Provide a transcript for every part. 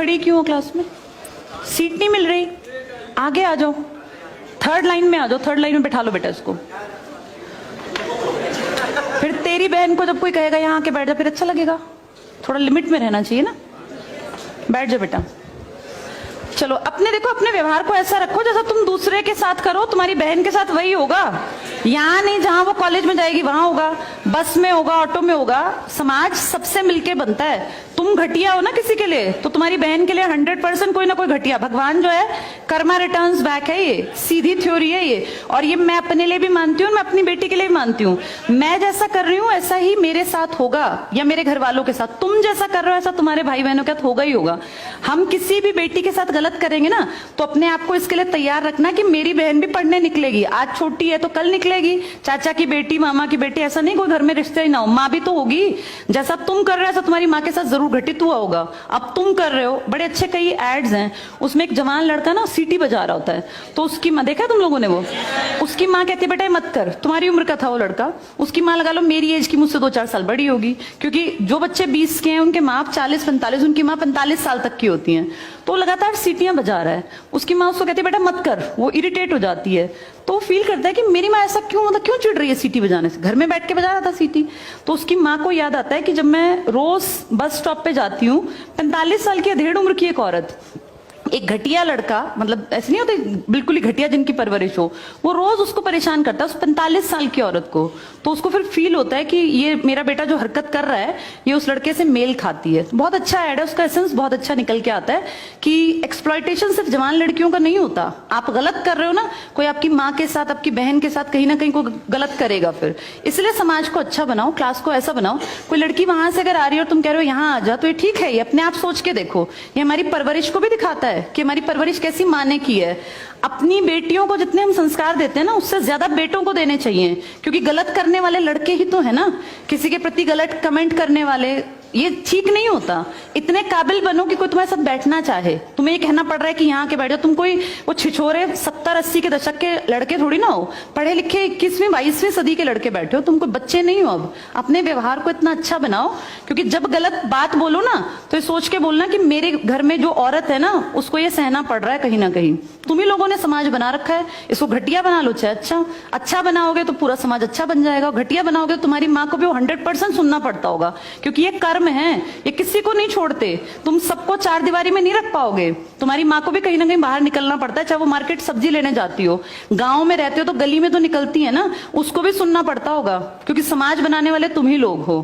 खड़ी क्यों हो क्लास में? सीट नहीं मिल रही, आगे आ जाओ, थर्ड लाइन में आ जाओ, थर्ड लाइन में बैठा लो बेटा इसको। फिर तेरी बहन को जब कोई कहेगा यहाँ आके बैठ जा, फिर अच्छा लगेगा? थोड़ा लिमिट में रहना चाहिए ना। बैठ जा बेटा। चलो अपने देखो, अपने व्यवहार को ऐसा रखो जैसा तुम दूसरे के साथ करो, तुम्हारी बहन के साथ वही होगा। यहाँ नहीं, जहां वो कॉलेज में जाएगी वहां होगा, बस में होगा, ऑटो में होगा। समाज सबसे मिलके बनता है। तुम घटिया हो ना किसी के लिए, तो तुम्हारी बहन के लिए 100% कोई ना कोई घटिया। भगवान जो है कर्मा रिटर्न्स बैक है, ये सीधी थ्योरी है ये। और ये मैं अपने लिए भी मानती हूँ, मैं अपनी बेटी के लिए भी मानती हूँ। मैं जैसा कर रही हूँ ऐसा ही मेरे साथ होगा, या मेरे घर वालों के साथ। तुम जैसा कर रहे हो ऐसा तुम्हारे भाई बहनों के साथ होगा ही होगा। हम किसी भी बेटी के साथ गलत करेंगे ना, तो अपने आप को इसके लिए तैयार रखना कि मेरी बहन भी पढ़ने निकलेगी। आज छोटी है तो कल निकलेगी। चाचा की बेटी, मामा की बेटी, ऐसा नहीं कोई घर में रिश्ते ही ना हो, माँ भी तो होगी। जैसा तुम कर रहे हो ऐसा तुम्हारी माँ के साथ जरूर घटित हुआ होगा। अब तुम कर रहे हो, बड़े अच्छे कई एड्स हैं, उसमें एक जवान लड़का ना सीटी बजा रहा होता है, तो उसकी माँ, देखा तुम लोगों ने वो, उसकी माँ कहती है बेटा मत कर। तुम्हारी उम्र का था वो लड़का, उसकी माँ लगा लो मेरी एज की, मुझसे 2-4 साल बड़ी होगी, क्योंकि जो बच्चे 20 के हैं उनके माँ 40-45, उनकी माँ 45 साल तक की होती हैं। तो लगातार सीटियां बजा रहा है, उसकी माँ उसको कहती है बेटा मत कर, वो इरिटेट हो जाती है। तो फील करता है कि मेरी माँ ऐसा क्यों, मतलब क्यों चिढ़ रही है सीटी बजाने से, घर में बैठ के बजा रहा था सीटी। तो उसकी माँ को याद आता है कि जब मैं रोज बस स्टॉप पे जाती हूँ, 45 साल की अधेड़ उम्र की एक औरत, एक घटिया लड़का, मतलब ऐसे नहीं होते बिल्कुल ही घटिया जिनकी परवरिश हो, वो रोज उसको परेशान करता है, उस 45 साल की औरत को। तो उसको फिर फील होता है कि ये मेरा बेटा जो हरकत कर रहा है ये उस लड़के से मेल खाती है। बहुत अच्छा ऐड है, उसका एसेंस बहुत अच्छा निकल के आता है कि एक्सप्लॉयटेशन सिर्फ जवान लड़कियों का नहीं होता। आप गलत कर रहे हो ना, कोई आपकी माँ के साथ, आपकी बहन के साथ कहीं ना कहीं कोई गलत करेगा फिर। इसलिए समाज को अच्छा बनाओ, क्लास को ऐसा बनाओ, कोई लड़की वहां से अगर आ रही है और तुम कह रहे हो यहाँ आ जा, तो ये ठीक है, ये अपने आप सोच के देखो। ये हमारी परवरिश को भी दिखाता है कि हमारी परवरिश कैसी माँ ने की है। अपनी बेटियों को जितने हम संस्कार देते हैं ना, उससे ज्यादा बेटों को देने चाहिए, क्योंकि गलत करने वाले लड़के ही तो है ना, किसी के प्रति गलत कमेंट करने वाले। ये ठीक नहीं होता। इतने काबिल बनो कि कोई तुम्हारे साथ बैठना चाहे। तुम्हें ये कहना पड़ रहा है कि यहाँ के बैठो, तुम कोई वो छिछोरे 70-80 के दशक के लड़के थोड़ी ना हो, पढ़े लिखे 21वीं-22वीं सदी के लड़के बैठे हो, तुम कोई बच्चे नहीं हो। अब अपने व्यवहार को इतना अच्छा बनाओ, क्योंकि जब गलत बात बोलो ना तो ये सोच के बोलना कि मेरे घर में जो औरत है ना उसको ये सहना पड़ रहा है कहीं ना कहीं। तुम ही लोगों ने समाज बना रखा है, इसको घटिया बना लो चाहे अच्छा बनाओगे तो पूरा समाज अच्छा बन जाएगा। घटिया बनाओगे तो तुम्हारी माँ को भी 100% सुनना पड़ता होगा, क्योंकि ये कर्म है, ये किसी को नहीं छोड़ते। तुम सबको 4 दीवारी में नहीं रख पाओगे, तुम्हारी माँ को भी कहीं ना कहीं बाहर निकलना पड़ता है। चाहे वो मार्केट सब्जी लेने जाती हो, गांव में रहते हो तो गली में तो निकलती है ना, उसको भी सुनना पड़ता होगा, क्योंकि समाज बनाने वाले तुम ही लोग हो।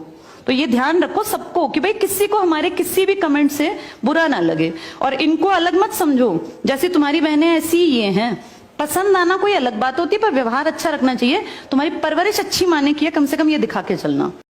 तो ये ध्यान रखो सबको कि भाई किसी को हमारे किसी भी कमेंट से बुरा ना लगे, और इनको अलग मत समझो। जैसी तुम्हारी बहनें ऐसी ये हैं, पसंद आना कोई अलग बात होती है, पर व्यवहार अच्छा रखना चाहिए। तुम्हारी परवरिश अच्छी माने की है, कम से कम ये दिखा के चलना।